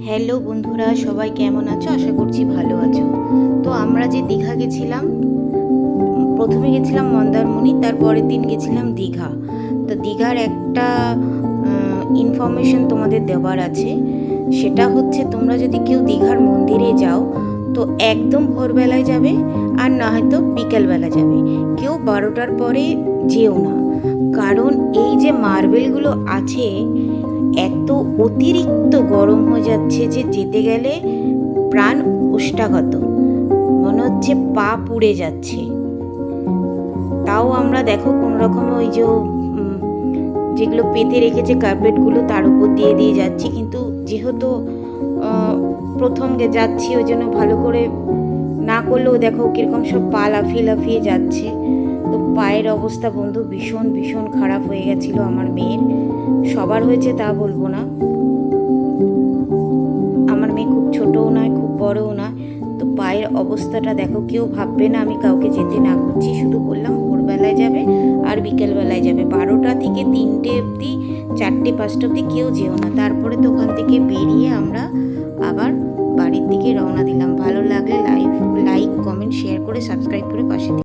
Hello বন্ধুরা, সবাই কেমন আছো? আশা করছি ভালো আছো। তো আমরা যে দীঘা গেছিলাম, প্রথমে গেছিলাম মন্দারমণি, তারপরের দিন গেছিলাম দীঘা। তো দীঘার একটা ইনফরমেশন তোমাদের দেওয়ার আছে। সেটা হচ্ছে, তোমরা যদি কেউ দীঘার মন্দিরে যাও তো একদম ভোরবেলায় যাবে, আর না হয়তো বিকেলবেলা যাবে। কেউ 12টার পরে যেও না, কারণ এই যে মার্বেলগুলো আছে এত অতিরিক্ত গরম হয়ে যাচ্ছে যে যেতে গেলে প্রাণ ওষ্ঠাগত, মনে হচ্ছে পা পুড়ে যাচ্ছে। তাও আমরা দেখো কোন রকম ওই যে যেগুলো পেতে রেখেছে কার্পেটগুলো তার উপর দিয়ে দিয়ে যাচ্ছি, কিন্তু যেহেতু প্রথম যাচ্ছি ওই জন্য ভালো করে না করলেও দেখো কীরকম সব পা লাফিয়ে লাফিয়ে যাচ্ছে। তো পায়ের অবস্থা বন্ধু ভীষণ ভীষণ খারাপ হয়ে গেছিলো আমার মেয়ের। সবার হয়েছে তা বলবো না, আমার মেয়ে খুব ছোটও নয় খুব বড়ও নয়। তো পায়ের অবস্থাটা দেখো, কেউ ভাববে না আমি কাউকে যেতে না করছি, শুধু বললাম ভোরবেলায় যাবে আর বিকেলবেলায় যাবে। 12টা থেকে 3টে অবধি, 4টে 5টা অবধি কেউ যেও না। তারপরে তো ওখান থেকে বেরিয়ে আমরা